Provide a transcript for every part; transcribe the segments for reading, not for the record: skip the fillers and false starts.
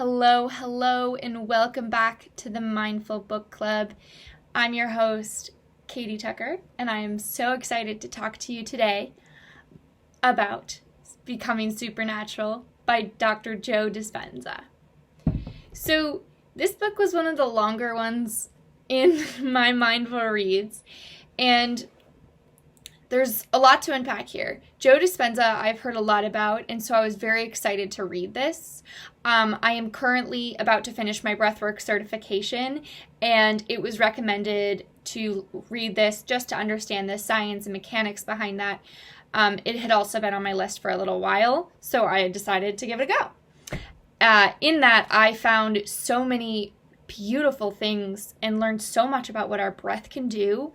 Hello, and welcome back to the Mindful Book Club. I'm your host, Katie Tucker, and I am so excited to talk to you today about Becoming Supernatural by Dr. Joe Dispenza. So, this book was one of the longer ones in my Mindful Reads, and there's a lot to unpack here. Joe Dispenza I've heard a lot about, and so I was very excited to read this. I am currently about to finish my breathwork certification, and it was recommended to read this just to understand the science and mechanics behind that. It had also been on my list for a little while, so I decided to give it a go. In that, I found so many beautiful things and learned so much about what our breath can do.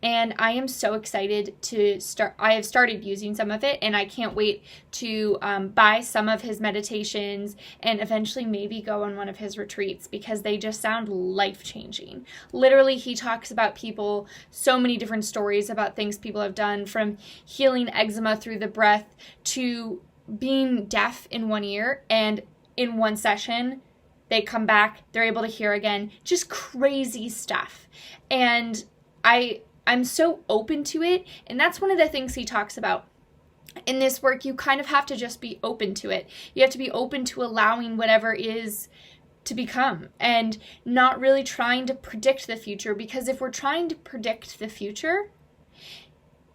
And I am so excited to start. I have started using some of it, and I can't wait to buy some of his meditations and eventually maybe go on one of his retreats because they just sound life-changing. Literally, he talks about people, so many different stories about things people have done, from healing eczema through the breath to being deaf in one ear, and in one session, they come back, they're able to hear again. Just crazy stuff. And I'm so open to it, and that's one of the things he talks about. In this work, you kind of have to just be open to it. You have to be open to allowing whatever is to become and not really trying to predict the future, because if we're trying to predict the future,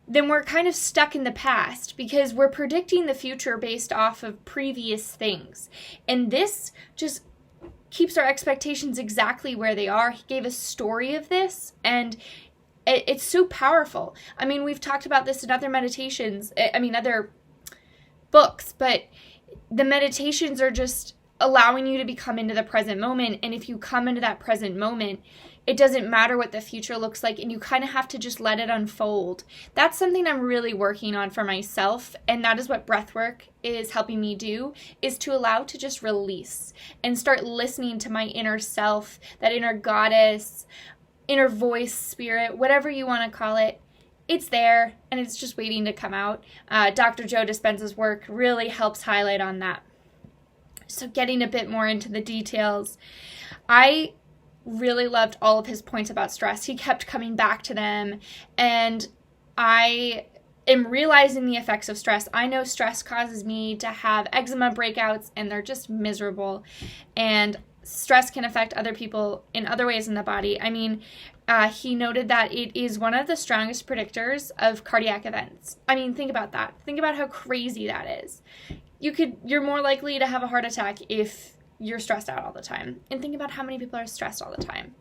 then we're kind of stuck in the past because we're predicting the future based off of previous things. And this just keeps our expectations exactly where they are. He gave a story of this, and it's so powerful. I mean, we've talked about this in other meditations, other books, but the meditations are just allowing you to become into the present moment. And if you come into that present moment, it doesn't matter what the future looks like, and you kind of have to just let it unfold. That's something I'm really working on for myself, and that is what breathwork is helping me do, is to allow to just release and start listening to my inner self, that inner goddess, inner voice, spirit, whatever you want to call it. It's there, and it's just waiting to come out. Dr. Joe Dispenza's work really helps highlight on that. So getting a bit more into the details, I really loved all of his points about stress. He kept coming back to them, and I am realizing the effects of stress. I know stress causes me to have eczema breakouts, and they're just miserable, and stress can affect other people in other ways in the body. I mean, he noted that it is one of the strongest predictors of cardiac events. I mean, think about that. Think about how crazy that is. You're more likely to have a heart attack if you're stressed out all the time. And think about how many people are stressed all the time.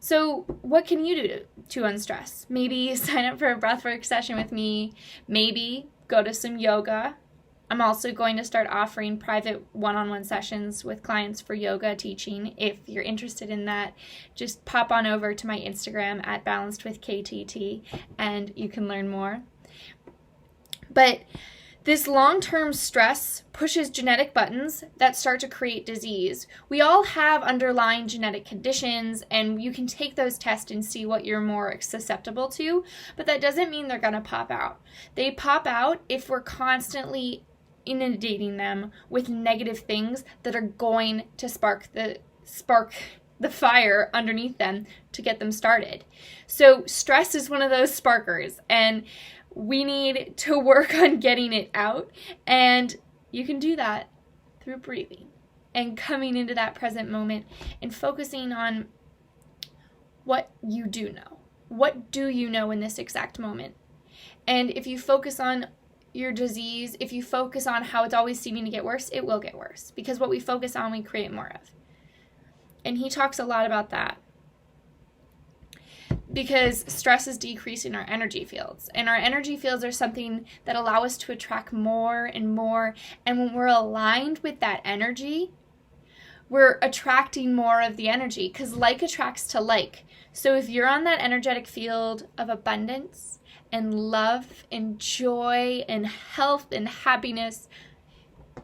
So what can you do to unstress? Maybe sign up for a breathwork session with me. Maybe go to some yoga. I'm also going to start offering private one-on-one sessions with clients for yoga teaching. If you're interested in that, just pop on over to my Instagram at balancedwithktt and you can learn more. But this long-term stress pushes genetic buttons that start to create disease. We all have underlying genetic conditions, and you can take those tests and see what you're more susceptible to, but that doesn't mean they're going to pop out. They pop out if we're constantly inundating them with negative things that are going to spark the fire underneath them to get them started. So stress is one of those sparkers, and we need to work on getting it out, and you can do that through breathing and coming into that present moment and focusing on what you do know. What do you know in this exact moment? And if you focus on your disease, if you focus on how it's always seeming to get worse, it will get worse, because what we focus on, we create more of. And he talks a lot about that, because stress is decreasing our energy fields, and our energy fields are something that allow us to attract more and more. And when we're aligned with that energy, we're attracting more of the energy, because like attracts to like. So if you're on that energetic field of abundance and love and joy and health and happiness,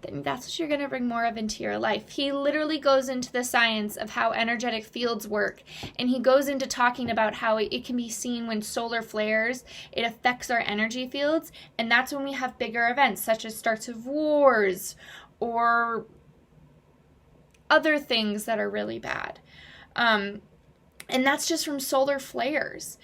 then that's what you're going to bring more of into your life. He literally goes into the science of how energetic fields work, and he goes into talking about how it can be seen when solar flares, it affects our energy fields, and that's when we have bigger events such as starts of wars or other things that are really bad. And that's just from solar flares.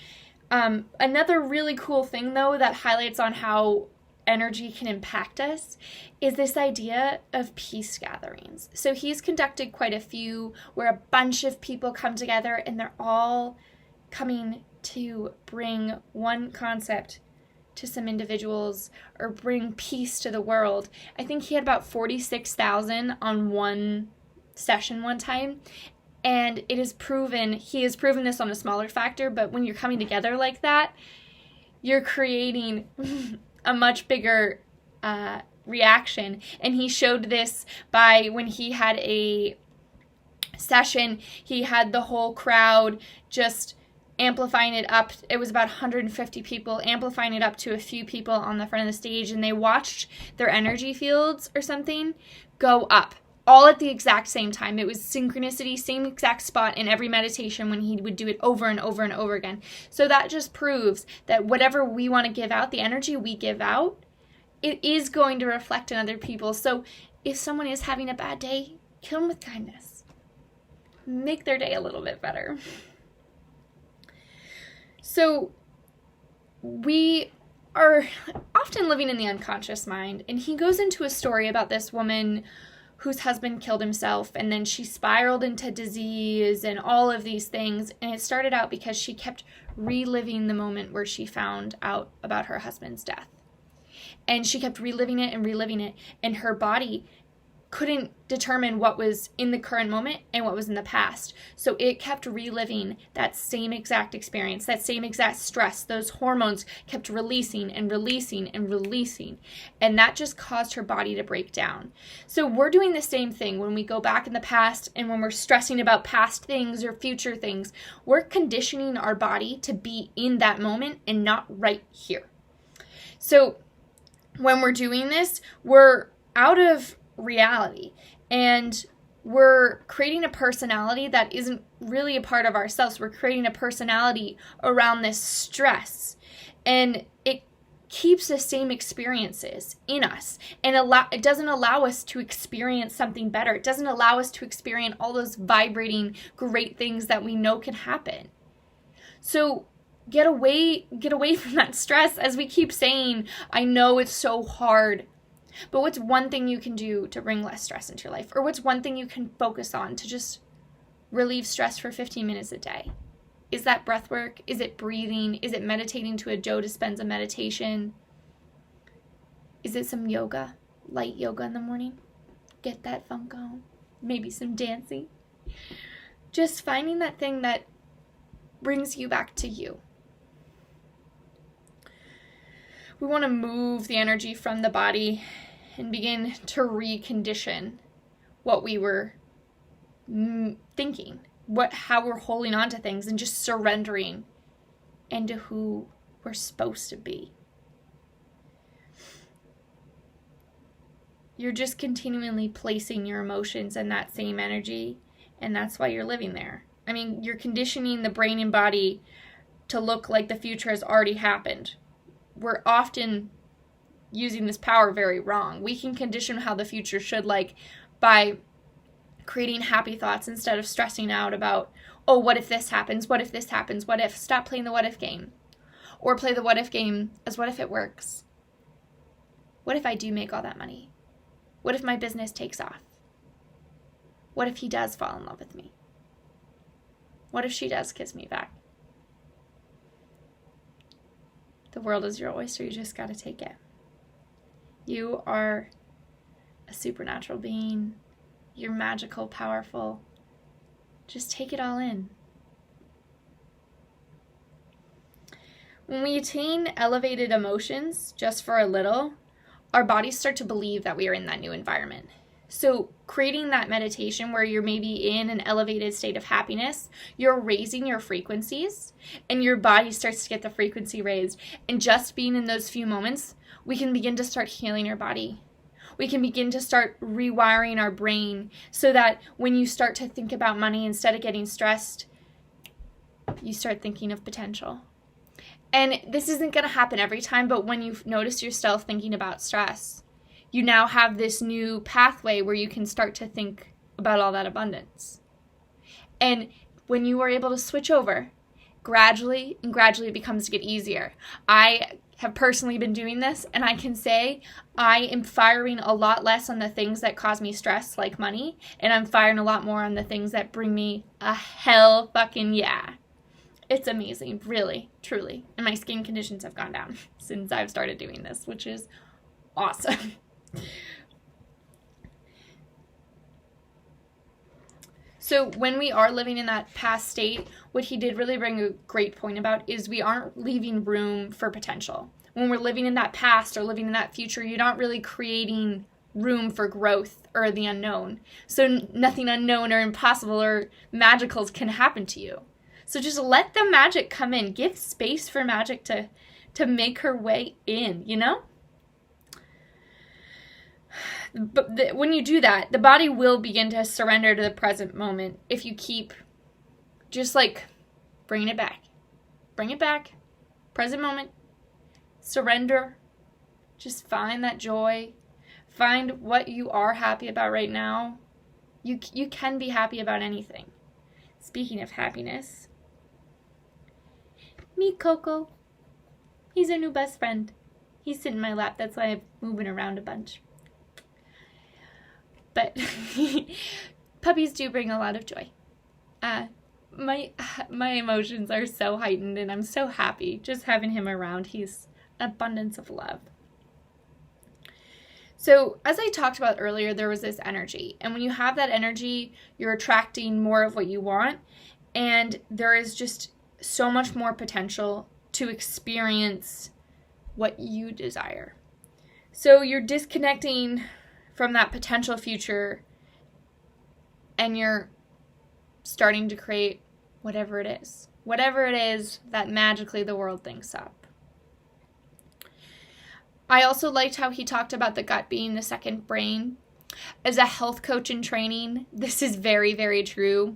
Another really cool thing, though, that highlights on how energy can impact us is this idea of peace gatherings. So he's conducted quite a few where a bunch of people come together and they're all coming to bring one concept to some individuals or bring peace to the world. I think he had about 46,000 on one session one time. And he has proven this on a smaller factor, but when you're coming together like that, you're creating a much bigger reaction. And he showed this by when he had a session, he had the whole crowd just amplifying it up. It was about 150 people, amplifying it up to a few people on the front of the stage, and they watched their energy fields or something go up. All at the exact same time. It was synchronicity, same exact spot in every meditation when he would do it over and over and over again. So that just proves that whatever we want to give out, the energy we give out, it is going to reflect on other people. So if someone is having a bad day, kill them with kindness. Make their day a little bit better. So we are often living in the unconscious mind, and he goes into a story about this woman whose husband killed himself, and then she spiraled into disease and all of these things. And it started out because she kept reliving the moment where she found out about her husband's death. And she kept reliving it, and her body couldn't determine what was in the current moment and what was in the past. So it kept reliving that same exact experience, that same exact stress. Those hormones kept releasing and releasing and releasing. And that just caused her body to break down. So we're doing the same thing when we go back in the past, and when we're stressing about past things or future things, we're conditioning our body to be in that moment and not right here. So when we're doing this, we're out of reality, and we're creating a personality that isn't really a part of ourselves. We're creating a personality around this stress, and it keeps the same experiences in us, and it doesn't allow us to experience something better. It doesn't allow us to experience all those vibrating great things that we know can happen. So get away from that stress. As we keep saying, I know it's so hard. But what's one thing you can do to bring less stress into your life? Or what's one thing you can focus on to just relieve stress for 15 minutes a day? Is that breath work? Is it breathing? Is it meditating to a Joe Dispenza meditation? Is it some yoga? Light yoga in the morning? Get that funk on. Maybe some dancing. Just finding that thing that brings you back to you. We want to move the energy from the body and begin to recondition what we were thinking, how we're holding on to things, and just surrendering into who we're supposed to be. You're just continually placing your emotions in that same energy, and that's why you're living there. I mean, you're conditioning the brain and body to look like the future has already happened. We're often using this power very wrong. We can condition how the future should like by creating happy thoughts instead of stressing out about, oh, what if this happens? What if this happens? What if? Stop playing the what if game. Or play the what if game as what if it works? What if I do make all that money? What if my business takes off? What if he does fall in love with me? What if she does kiss me back? The world is your oyster. You just got to take it. You are a supernatural being. You're magical, powerful. Just take it all in. When we attain elevated emotions just for a little, our bodies start to believe that we are in that new environment. So creating that meditation where you're maybe in an elevated state of happiness, you're raising your frequencies, and your body starts to get the frequency raised. And just being in those few moments, we can begin to start healing our body. We can begin to start rewiring our brain so that when you start to think about money, instead of getting stressed, you start thinking of potential. And this isn't going to happen every time, but when you notice yourself thinking about stress, you now have this new pathway where you can start to think about all that abundance. And when you are able to switch over, gradually it becomes to get easier. I have personally been doing this, and I can say I am firing a lot less on the things that cause me stress, like money, and I'm firing a lot more on the things that bring me a hell fucking yeah. It's amazing, really, truly. And my skin conditions have gone down since I've started doing this, which is awesome. So when we are living in that past state, what he did really bring a great point about is we aren't leaving room for potential. When we're living in that past or living in that future, you're not really creating room for growth or the unknown. So nothing unknown or impossible or magical can happen to you. So just let the magic come in. Give space for magic to make her way in, you know? But when you do that, the body will begin to surrender to the present moment if you keep just like bringing it back. Bring it back. Present moment. Surrender. Just find that joy. Find what you are happy about right now. You can be happy about anything. Speaking of happiness, meet Coco. He's our new best friend. He's sitting in my lap. That's why I'm moving around a bunch. But puppies do bring a lot of joy. My emotions are so heightened, and I'm so happy just having him around. He's an abundance of love. So as I talked about earlier, there was this energy. And when you have that energy, you're attracting more of what you want. And there is just so much more potential to experience what you desire. So you're disconnecting from that potential future, and you're starting to create whatever it is that magically the world thinks up. I also liked how he talked about the gut being the second brain. As a health coach in training, this is very, very true.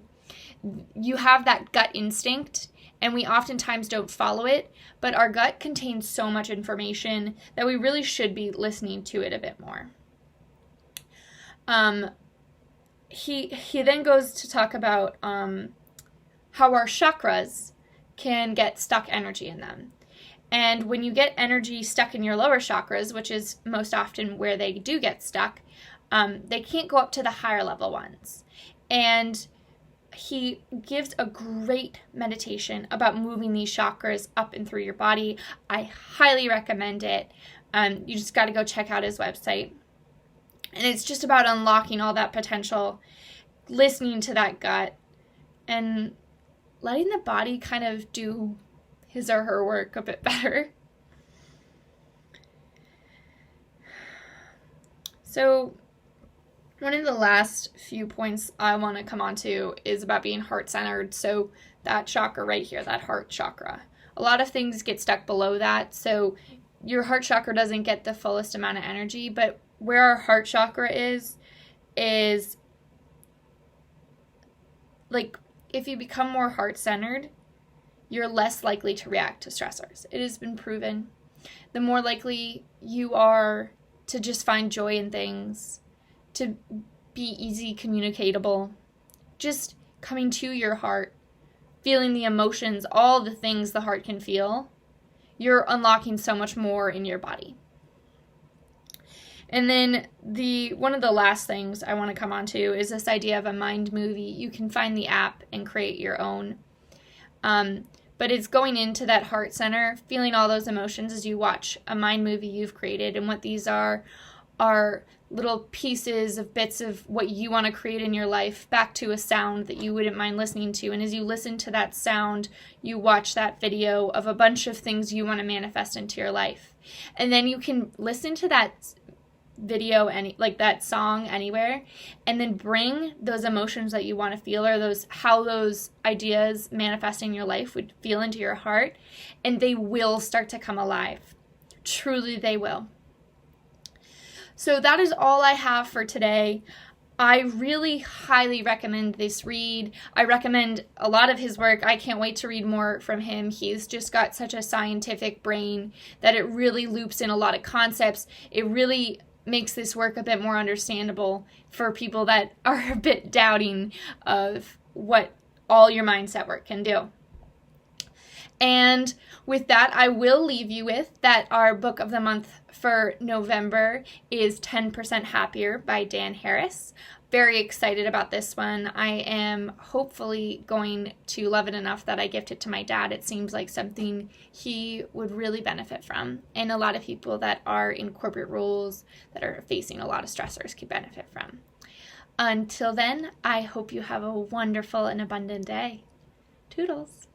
You have that gut instinct, and we oftentimes don't follow it, but our gut contains so much information that we really should be listening to it a bit more. He then goes to talk about how our chakras can get stuck energy in them. And when you get energy stuck in your lower chakras, which is most often where they do get stuck, they can't go up to the higher level ones. And he gives a great meditation about moving these chakras up and through your body. I highly recommend it. You just got to go check out his website. And it's just about unlocking all that potential, listening to that gut, and letting the body kind of do his or her work a bit better. So one of the last few points I want to come on to is about being heart-centered. So that chakra right here, that heart chakra. A lot of things get stuck below that, so your heart chakra doesn't get the fullest amount of energy, but where our heart chakra is like if you become more heart-centered, you're less likely to react to stressors. It has been proven. The more likely you are to just find joy in things, to be easy communicatable, just coming to your heart, feeling the emotions, all the things the heart can feel, you're unlocking so much more in your body. And then one of the last things I want to come on to is this idea of a mind movie. You can find the app and create your own. But it's going into that heart center, feeling all those emotions as you watch a mind movie you've created. And what these are little pieces of bits of what you want to create in your life back to a sound that you wouldn't mind listening to. And as you listen to that sound, you watch that video of a bunch of things you want to manifest into your life. And then you can listen to that video, like that song, anywhere, and then bring those emotions that you want to feel, or how those ideas manifesting your life would feel into your heart, and they will start to come alive. Truly, they will. So that is all I have for today. I really highly recommend this read. I recommend a lot of his work. I can't wait to read more from him. He's just got such a scientific brain that it really loops in a lot of concepts. It really makes this work a bit more understandable for people that are a bit doubting of what all your mindset work can do. And with that, I will leave you with that our book of the month for November is 10% Happier by Dan Harris. Very excited about this one. I am hopefully going to love it enough that I gift it to my dad. It seems like something he would really benefit from, and a lot of people that are in corporate roles that are facing a lot of stressors could benefit from. Until then, I hope you have a wonderful and abundant day. Toodles.